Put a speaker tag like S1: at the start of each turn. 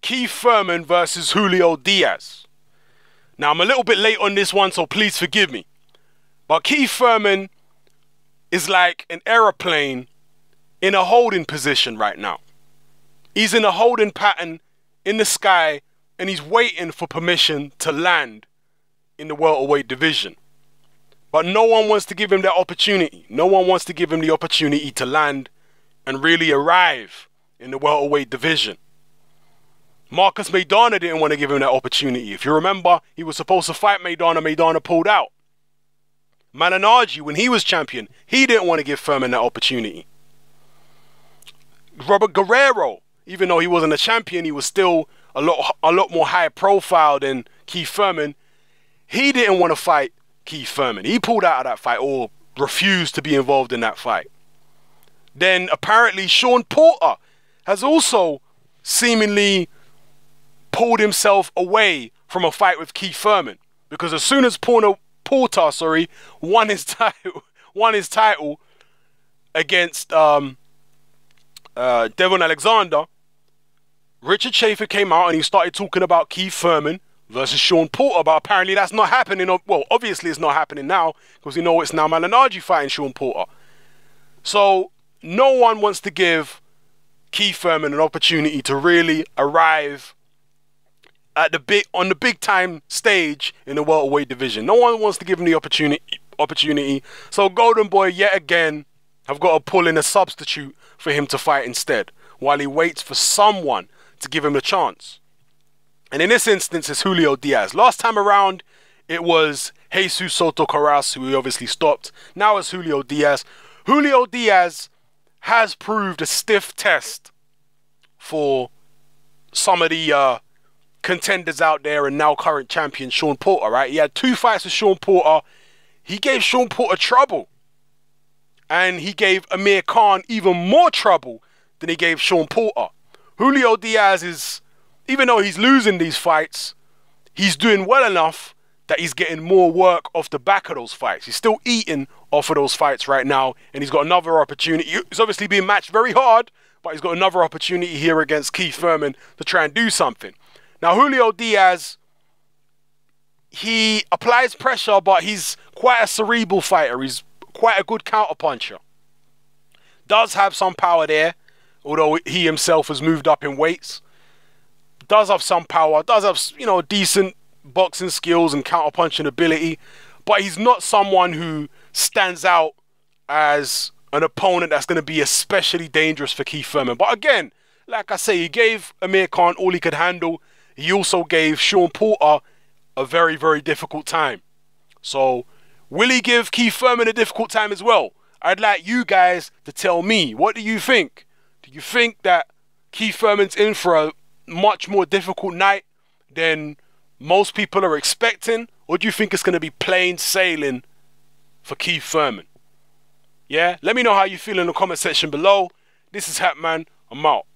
S1: Keith Thurman versus Julio Diaz. Now, I'm a little bit late on this one, so please forgive me. But Keith Thurman is like an aeroplane in a holding position right now. He's in a holding pattern in the sky, and he's waiting for permission to land in the welterweight division. But no one wants to give him that opportunity. No one wants to give him the opportunity to land and really arrive in the welterweight division. Marcus Maidana didn't want to give him that opportunity. If you remember, he was supposed to fight Maidana. Maidana pulled out. Malignaggi, when he was champion, he didn't want to give Thurman that opportunity. Robert Guerrero, even though he wasn't a champion, he was still a lot more high profile than Keith Thurman. He didn't want to fight Keith Thurman. He pulled out of that fight or refused to be involved in that fight. Then apparently Sean Porter has also seemingly pulled himself away from a fight with Keith Thurman, because as soon as Porter won his title against Devon Alexander, Richard Schaefer came out and he started talking about Keith Thurman versus Sean Porter, but apparently that's not happening. Well, obviously it's not happening now, because you know it's now Malignaggi fighting Sean Porter. So no one wants to give Keith Thurman an opportunity to really arrive at on the big time stage in the welterweight division. No one wants to give him the opportunity. So Golden Boy yet again have got to pull in a substitute for him to fight instead, while he waits for someone to give him a chance. And in this instance, it's Julio Diaz. Last time around, it was Jesus Soto Karass, who he obviously stopped. Now it's Julio Diaz. Julio Diaz has proved a stiff test for some of the contenders out there, and now current champion Sean Porter, right? He had 2 fights with Sean Porter. He gave Sean Porter trouble. And he gave Amir Khan even more trouble than he gave Sean Porter. Julio Diaz is, even though he's losing these fights, he's doing well enough that he's getting more work off the back of those fights. He's still eating off of those fights right now, and he's got another opportunity. He's obviously being matched very hard, but he's got another opportunity here against Keith Thurman to try and do something. Now, Julio Diaz, he applies pressure, but he's quite a cerebral fighter. He's quite a good counterpuncher. Does have some power there, although he himself has moved up in weights. Does have some power, does have, you know, decent boxing skills and counterpunching ability, but he's not someone who stands out as an opponent that's going to be especially dangerous for Keith Thurman. But again, like I say, he gave Amir Khan all he could handle. He also gave Sean Porter a very, very difficult time. So, will he give Keith Thurman a difficult time as well? I'd like you guys to tell me. What do you think? Do you think that Keith Thurman's in for a much more difficult night than most people are expecting? Or do you think it's going to be plain sailing for Keith Thurman? Yeah? Let me know how you feel in the comment section below. This is Hatman. I'm out.